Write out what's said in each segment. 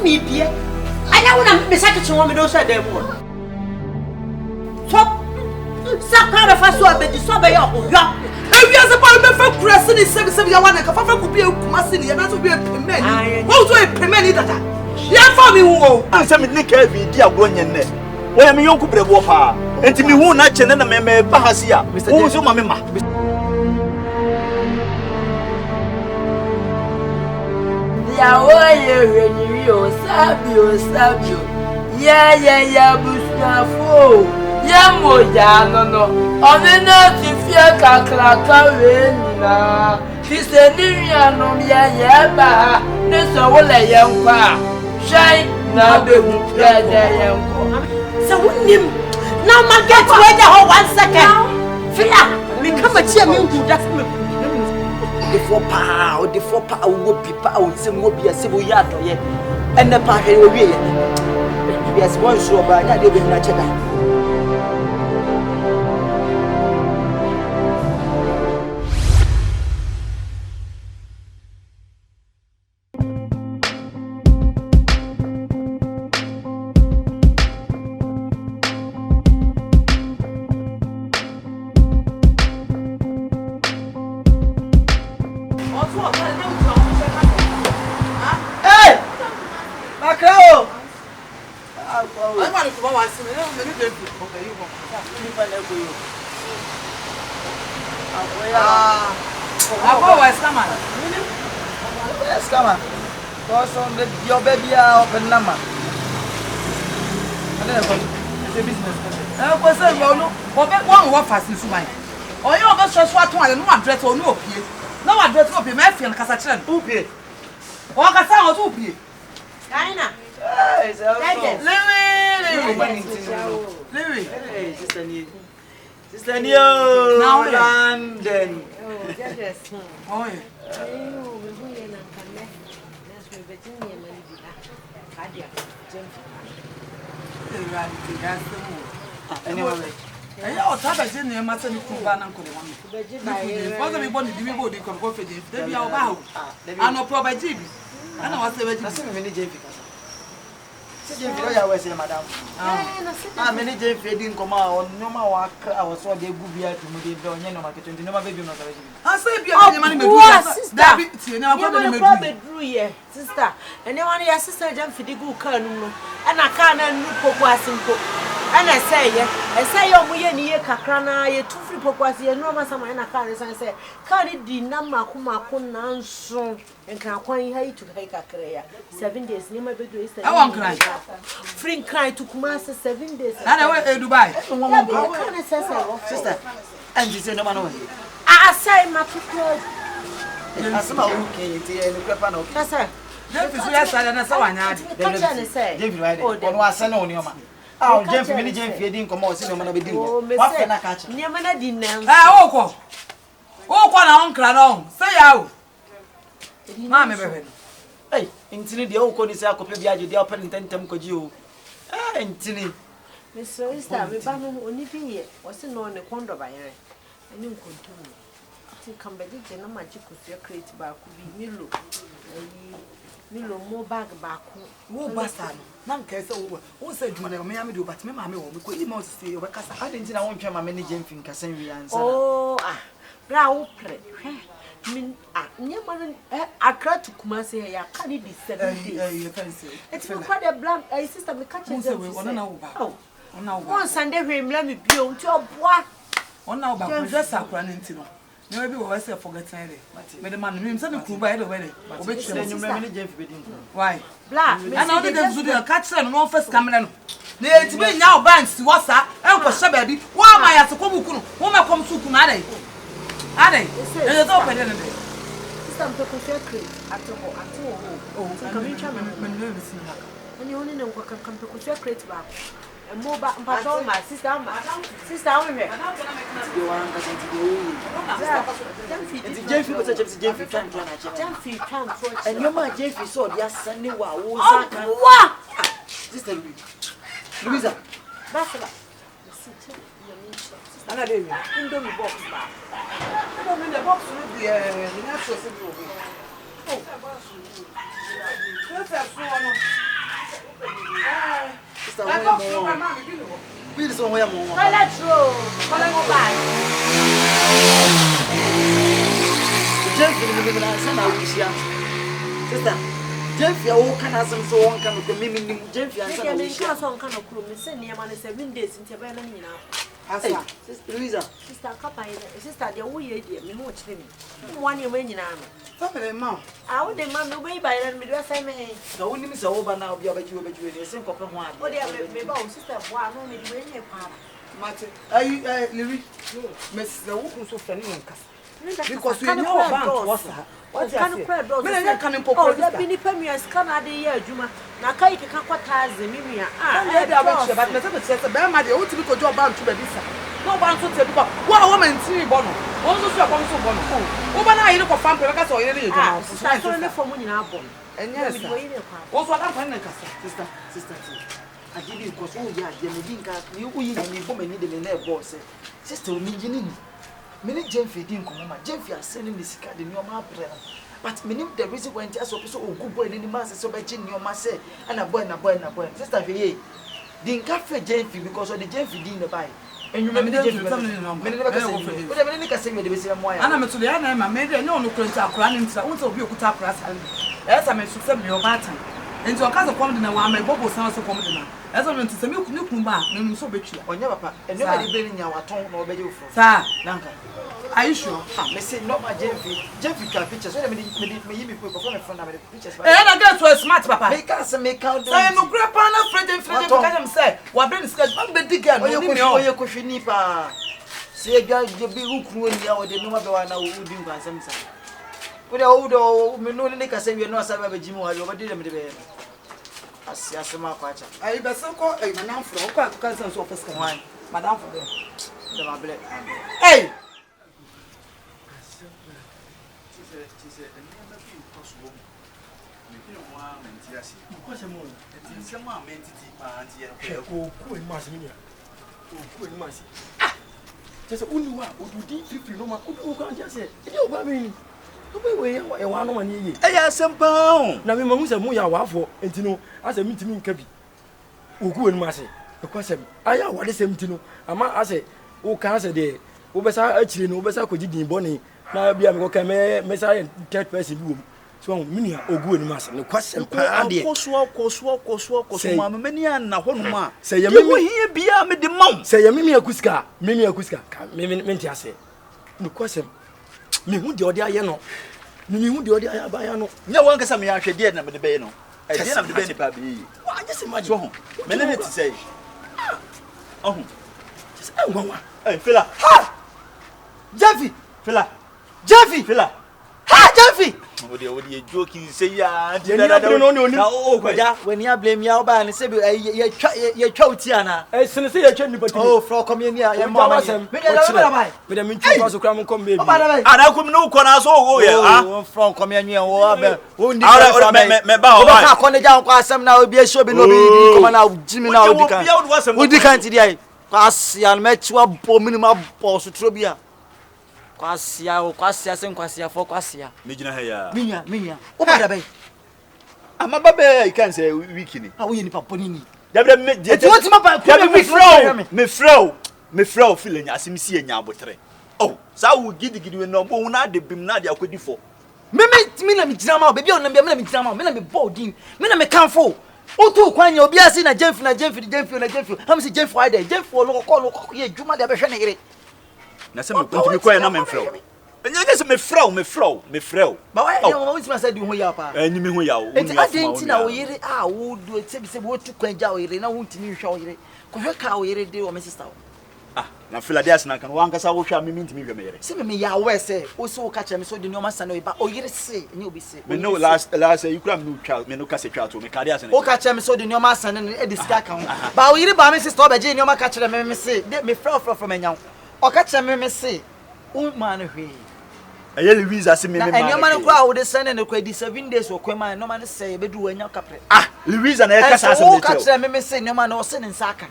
me be. I don't want to be such a woman, those are them. So, some kind of a swap, but you saw by your young. If you are supposed to be pressing the 771, I could be a Masini and not to be a payment. Also, a payment that I found me who I said, Nick, dear Gronyan. When I'm young, could be a water. And to me, who not and a member Bahasia, Mr. Zuma. Sabio. Yeah, Bustafo. Yamoja, no. On the night, if you can crack a she's a new no, yeah, this all a young pa. Shine, now the young. So, now, my get wait the whole 1 second. Phila, become a chairman who just the 4 pound, the 4 pound would be pound, some would be a civil yard, and the party will be. Yes, one show by that, they will not check out. Your baby are open number. It's a business. One fast in Sumai. Or you almost just what one and one dress or no pay. No one dress will be my friend Cassachan. Who pay? Or Cassan or 2 pay. China. Louis, Sister Neo, now London. Oh, yeah. Anyway, I know what I did near Master Kuban Uncle. Father, we wanted to be able to come for the baby out. I know probably Jimmy. I know what's the way madam. I'm many day feeding come out, no more I was so they would be at the movie, no market, and no baby. I say, be a money, sister, and then one your sister jump for the good colonel, and I can't and and I say, your way near Kakrana, you 2 free poquas, you know, some and I can't say, can't it be Nama Kuma so and can acquire her to take a career 7 days near my bedroom. I won't cry. Free cry to Kumasa 7 days. I went to Dubai. Sister, and you say no man. I say, my people. I saw okay, and the crap. Yes, sir. Yes, sir. David, oh, was an on your man. Oh, Jeff, many Jeff, you didn't come out, see no man be doing. What can I catch? Near man, didn't. Oh, one uncle along. Say out. Mamma, hey, intini the old code is a copy of the open intentem could you. Ah, intini. Miss Rista, we bang only here, wasn't on the condo by I knew continue. I think come back, no magic could be created by could be Milo more bag back. Who bastard? None cares over. Who said you never may do, but mamma will be able to see over because I didn't know my many Jim think I send you answer. Oh, brow play. I cried to Kumasi. I can't be 7 days. It's quite a blank sister. We catch it. Oh, one Sunday, let me be on top. What? On now, but just up running to know. Maybe we was forgetting it. But the man himself could buy the wedding. Why? Black. I know they do the catch and one first coming in. They to be now bands to what's that? Uncle Shabby. Why am I at the Komuku? Woman comes to Kumade. Are they? There's open in it. Some people secret at all. Oh, come in, and you only know what can come to secret back. And more back, but all my sister, over here. You want to Jeffy was such a Jeffy can. And your man Jeffy saw yes, and you are what? Sister Louisa, that's about. And I didn't know box back. I don't mean the box will be a natural. Oh, that's a Please on where more. Toilet roll. Follow back. Sister, Jeff, you can have some so one can come in. Jeff, you are some kind of crew. Send me 7 days in Tabana. Sister Louisa, Sister Kappa, sister, the way you watch him. 1 year when you know. Family, ma'am. I would demand the way by them. I may. The only Miss Over now, you bet you a simple one. Oh, they have me, sister, one only when you are. Martin, are you, Louis? Miss the Woken so funny because we know about what's that. What's kind of prayer dogs? I can't import. Oh, there be Nipemias Canada year, Juma. Nakai can quite Mimia. But never says a bad man, the old typical job bound to the visa. No one to tell people. What a woman, see Bono. Also, so one so Bono. Woman, I look for fun, because I already have for money now. And yes, also, I'm finding a sister. I give you because oh, yeah, you need woman need them in their boss. Sister, me. Many Jeffy didn't come, Jeffy are selling this card in your mouth. But many the reason when just so good boy in the mass so by chin your mass and a boy. Sister, didn't cafe Jeffy because of the Jeffy didn't buy. And you remember the Jeffy, whatever they can say with the same way. And I'm to the end, I made a no contact running to also be a good up. As I may succeed your pattern. And so a cousin of coming in one, my bubble sounds so common. As I went to some new back, no so bitchy. On your papa, and nobody bringing your tongue or video for. Sir, are you sure? I say not my Jeffy can pictures. Wait a minute, maybe perform in front of the pictures. And I got to a smart papa. Make us make out. I am no grandpa, no friend, and friend. I say, what brings sketch, one bed digger, your cushion nipa. Say, you be who crew in the hour, the number one now would do by some side. With the old Menolica say we are not Sabbath Jim or over the bed. I see a summer quacha. I bet so called a man from cousins of a wine, Madame for them. Hey! Just only one would do deep no man who can't just say, you mean. I want no money. I some pound. Now, we must have more waffle, and to know as a meeting in Cabby. Ugu and Massey. The question I am what is him to know. I might say, oh, cancer day. Obesa actually, no Obesa could be bonny. Now be a Messiah and third person room. So, Minia, Ugu and Massey. No question. Say, Mamma, many and now one more. Say, you here be a mid the mount. Say, Mimia Kuska, Mimia say. No question. Me who the other yano. Me who the other bayano. No one can say me actually dead number the bano. I didn't have the benny baby. I just imagine home. Many to say. Oh, just one. Hey, Filla. Ha! Jeffy! Filla. Jeffy! Filla. Ha, Jeffy! Oh, you're joking. Say, yeah, no, when you blame your band and say, you're Chotiana. I say, I can't but oh, for coming here, I'm with a minute was a cram come baby. And I could no corner so oh, from coming here, who need I come down, some now be a show, be no come out, Jimmy now, we can't today. Pass and met you up for minimum boss to Trubia. Quasia for Quasia. Minya. Oh, by the way, I'm a baby, I can't say weekly. How will you Paponini? Me flow feeling as him see a yabotre. Oh, so would give you no bone, not the bimnadia could before. Me drama, baby, on the drama, me boarding, me can't fall. Oh, to when you'll be a sinner, Jeff, I'm saying Jeff Friday, Jeff for no call, Juma de Beshanegre. Na se me continue kwa na me flow. Enye ke se me flow. Ba why you always must say ho ya pa. Enyi me ho ya o. Enti adenti na wo yire a wo do etse bi se wo tu kwanja wo yire na wo ntimi hwa wo yire. Ko hwe ka wo yire de wo me sister wo. Ah, na feel dia na kan wo ankasa wo hwa me ntimi hwa me yire. Se me ya we se o so ka che me so de no ma sana ba o yire se enye obi se. Me no last you could me child me no ka se child me ka dia se. O ka che me so de no ma sana e disca kan. Ba wo yire ba me sister obaje no ma ka che me se me flow from enyan. O ka che me say o man hwe eye Louisa say me man enyo man kwa wo de send na kwa di 7 days o kwa man no man say be du anya kapre Louisa na e ka sa say me o ka che me say no man o se ne nsaka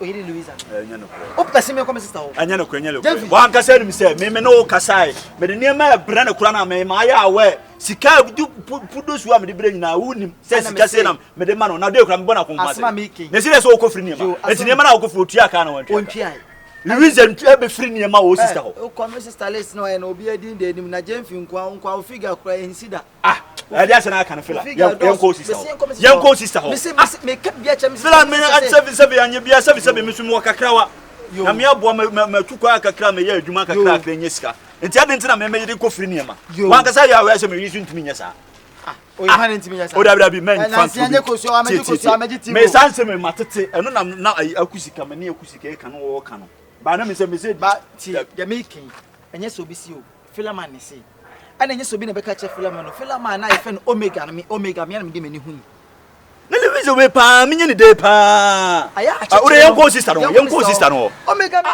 oyiri Louisa anya no o pese me come sister o anya no kwanya le wan kasa nim se me no kasai me de niam bra na kura na me ma ya awe sika pudo suwa me de bra nyina wunim se sika se na me de ma no na de kura me bona ko ma se na sire so okofri niam enti niam na okofri otua aka na wantwa ontwa Louisa ntua be free niam o sister ho o come sister list no na obi adin de nim na Jemfi nkwa o figure kura ensida ade asa na aka na fila yanko sister ho me ka bia cha me fila me at 77 anya bia 77 me sumo kakrawa na me abo ma tukwa kakra me ya adwuma kakra akra nyesika enti ade ntina me yede ko free niam wan kasa ya we ase me yisu ntimi nyesa o yohane ntimi nyesa o da bi men fancy me sanse me matete eno na akusika me ne akusika e kan wo kan ba na me se ba ti ya making enye so bi si o Philaman ne se ana enye so bi na be ka che Philaman no Philaman na ife no omega me na me de mani hu na Louisa we pa me nyene de pa ore yanko sister no omega me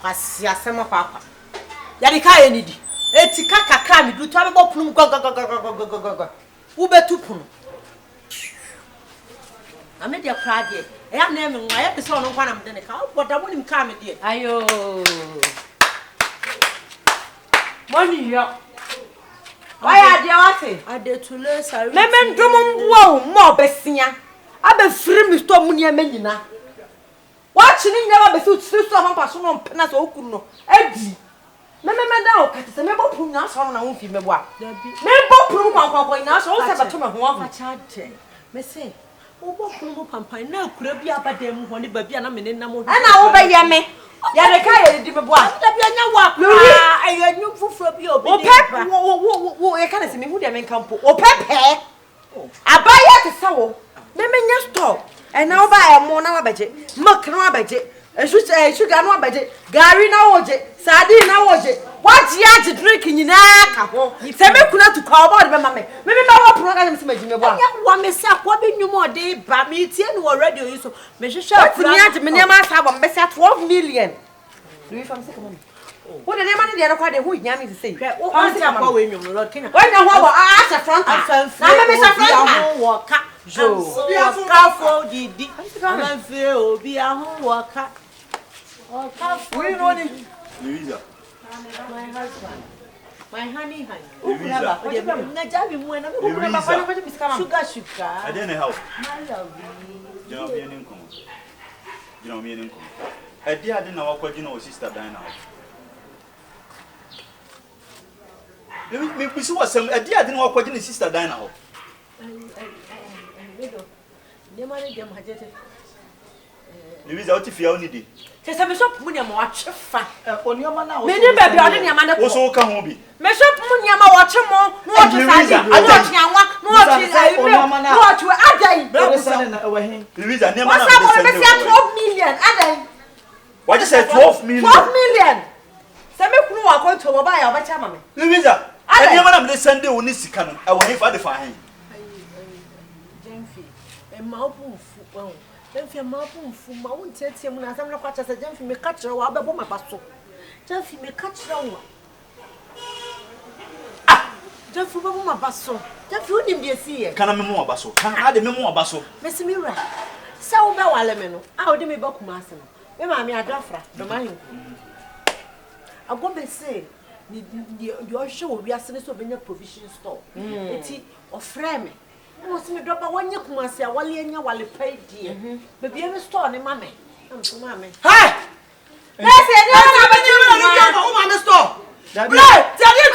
kwasi asema papa yadi ka ye nidi etika kakra mi du to abebo punum gogogogogogogogo ubetu punu amedia krade e ya na me nwa ya pese ono kwa na mde ne ka boda mo nim ka me de ayo money yo waya de wase ade tule sari me ndom mbuo mo besia abe firi mi sto mu ne amanyina wachi ni nyaba be su so pampa so no mpena so okuru no adi me da o kati se me bo punu na so na wo fi me bo a me bo punu kwankwankwan na so wo se beto me ho afa chade me se wo bo punu pampan na akura bi abada mu ho ne ba bia na me ne nam ho ana wo be ye me ya de ka ye di me bo a da bia nya wa ayi nyu fufuro bi obi ni ba wo ye ka na se me hu de me nkampo o pepe abaya te se wo me nya store ena oba e mo na wabeje milk na wabeje sugar na wabeje gari na woje sardine na woje waji age drink nyina ka ho se me kuna to call board be mama me ba wo program me se majime bo anya wa me se akwa be nwumo de ba me tie no radio yi so me hwehwe afuni age me nema asa bo me se 12 million do you fam se come wo de nema ne de na kwa de ho nya me se sei wo se akwa we nwum lord kenya wo nya ho bo a front na me se front wo ka Jo, Kafo Didi. I'm fear Obi Ahun Waka. Oh, Kafo. We know it. Louisa. My husband. My honey. Louisa. Sugar. I didn't help. My love. You know me in income. I didn't know what you know, sister Diana. Me see what some I didn't know what you sister Diana. Louisa, what if you only did? Say, I'm so put your watch. On your man now. Many baby, I didn't man. Also, come home. Me so put your watch more. What you Louisa, never 12 million. What you say 12 million? 12 million. Say me kunu wa ko to mo ba ya ba cha mama. Louisa, I never am the Sunday only sikan. I want if I define. Maupunfu won Jemfi maupunfu ma won tetie mu na asam na kwacha se Jemfi me ka kire wa abebo mabaso Jemfi me ka kire wa Jemfi bebo mabaso Jemfi unim de sie kana me mu abaso kana ade me mu abaso mesi mi ra sa wo be wale me no a wo de me ba kuma ase no me ma me adafra do ma hin agombe se ni yo hwe wo wi ase ne so benya provision store eti ofre me no se me dropa wanye kumase a wale anya wale pai die baby e store ne mame am so mame hey yes e na be ni na no go mame store right tell you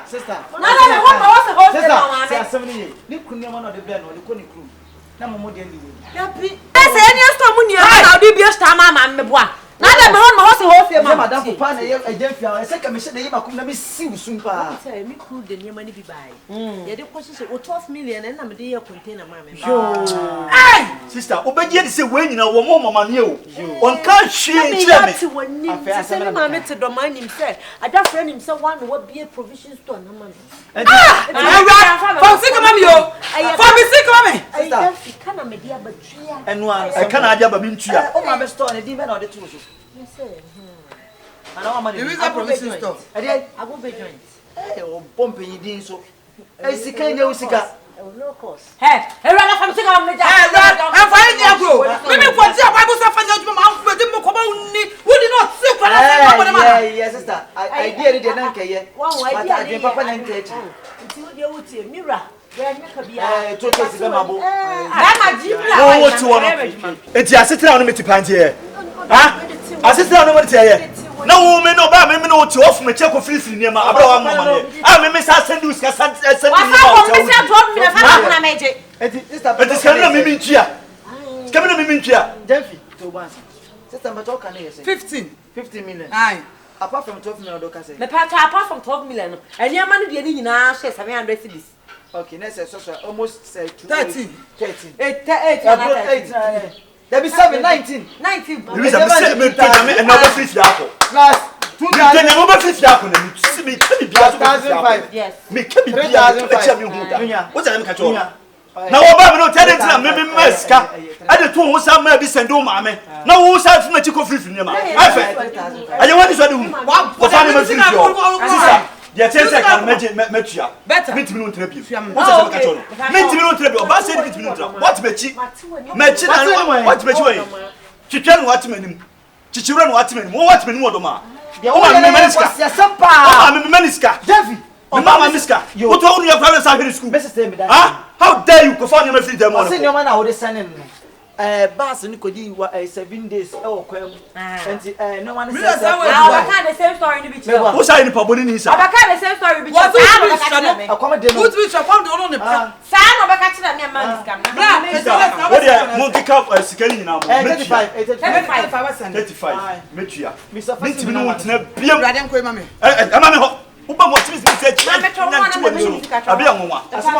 sister na me ho ma wo se ho se na mame say asem ni ni kunu ma no de be no de ko ni kru na mo de ni ya bi yes e ni store mu ni na odi bi store mama me boa na de me ho ma wo se ho se mama madam papa na ye Jemfi a se ka me she de yima kum na me siw sum pa say me kru de niam ni bi bai ye de kwose se 12 million na me de ye container mama hey sister obeje de se we nyina wo mo mama ne o on can share kire me afia se me mama te do man nim se adafra nim se one wo be provision store na mama for sick mama yo for me sick mama sister kana me dia batria enu a kana adia ba me ntua o mama store ne di me na o de tu so me say ana mama ni provision store Agobe joint Pumping you did so. I see can you see ka. No course. Hey, run from Sika on the job. I'm fine there, bro. Maybe for the Bible stuff and you mouth with him come on. Who did not see for that? Yes, sister. I did it and okay. One way, I did Papa and Tate. Until you would see Mira. It's your sister on me to plant here. I sit down over here. No woman, no bad, maybe no to offer me check of free near my brother. I may miss us and do send it is coming to here. Coming to here. Jeffy, to once. Sister, but talk can 15 million. Aye. Apart from 12 million, the pack apart from 12 million, and your money didn't now share 700 cities. Okay, next almost 13. There be 19. Louisa, another 50 apple. Plus 2,005. Yes. Me can be 3,005. What's that? Now, Obama no tell them maybe Meska. I the two who some maybe send home, mamma. No, who's out from a chicken free from your man. I don't want to do what I'm sister. The 10 seconds Metria. Better. Meet me on Trebi. Meet me on Trebi. About 7 minutes. What Mechi? Mechi, what Mechi? Chicken, what men? Chichuran, what men? What men? What ma? The old Meniska. I'm a Meniska. Devi. Mamma Miska. You told me your parents are in school. How dare you perform your free demo? Send your man out the sun. Bass and Cody 7 days. Oh, and no one says I can't the same story in the beach. Who's I in the public? I can't the same story. What's good which I found on the San of a catching at me, what multi cup as scanning now? 35. Metria. Mr. Uba what is this?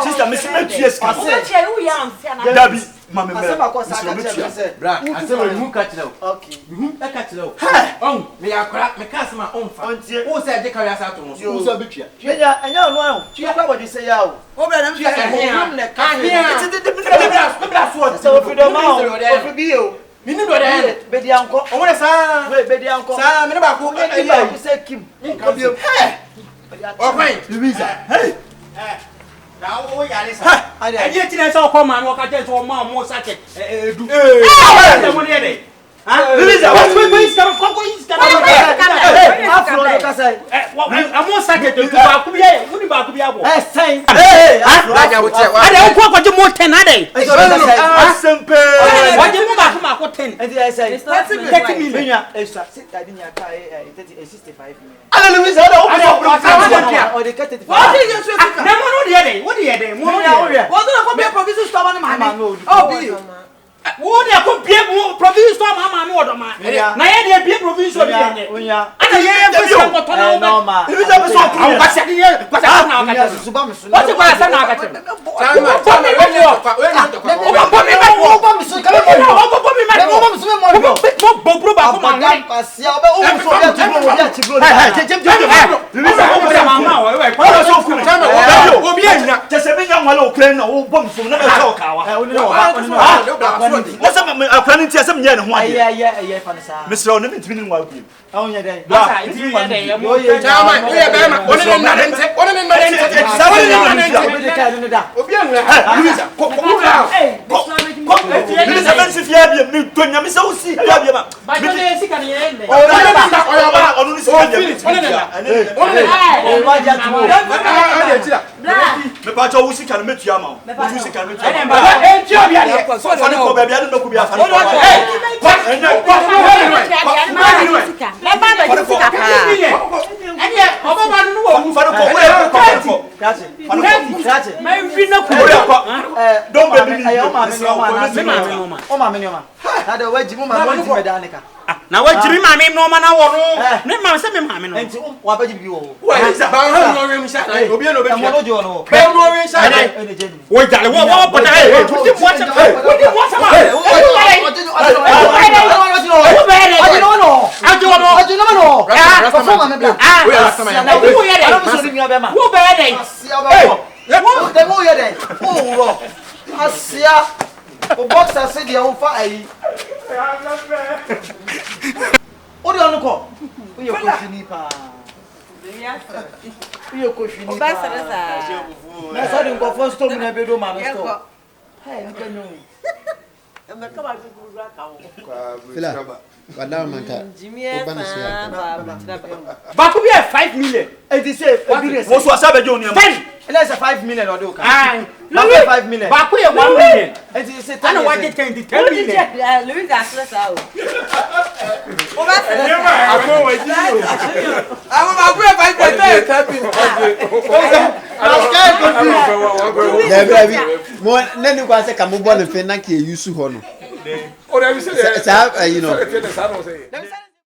Sister, Miss Metrius. Dabi, Mamma, I said, who catch it? Okay, who catch it? Oh, me are crap, me cast my own fun. Who said they carry us out to us? Who's a bitch? Yeah, I know. You have what you say out. Oh, but I'm just so if you don't know, you. Minu do dey bedi anko o mo sa we bedi anko sa me ba ko e ba you say Kim hey okay Louisa hey na wo yare sa e dey tine say o ko ma no ka je so mo sa che edu eh mo dey dey Louisa what is coming from is coming afro do ka say mo sa che to ba ku bi e woni ba ku bi abo sen aja wo che wa ade ko je mo ten ade asempe wa je mo ba ku ma ko 10 and I say 30 million extra sit I didn't carry 65 million ala Louisa o the 35 what is your na mo no dey what dey dey mo no dey what do ko be provision store ma oh be wo dey ko be provision store ma me odo ma na ye dey be provision store be onya ana ye be so ko to na o ma Louisa be so ko ba se dey ba se na ka te suba me so what you gonna say na ka te na wa jiri ma me no ma na wo no ne ma se me ma me no enti wa ba jibi wo wa isa ba ha no we msha obi no be mo no jo no be no we msha wo jale wo bo na e tu ti mo cha wo di mo cha ma o boxer say dey on fa ayi o de onu ko o ye ko fini pa You go finish. Na so dey go for stone na be do ma no store. Hey, you can know. Fila, madam manka. Baku be 5 million. And they say, What's what Sabe Junior? 10. Let's say 5 million or do. Ah, 5 million. Baku 1 million. And they say I don't want to 10 million. Louis Gaston sao. Nani kwa se kamu bɔ ne fɛ na k'e yusu hɔ no. O de bi se. Sa you know.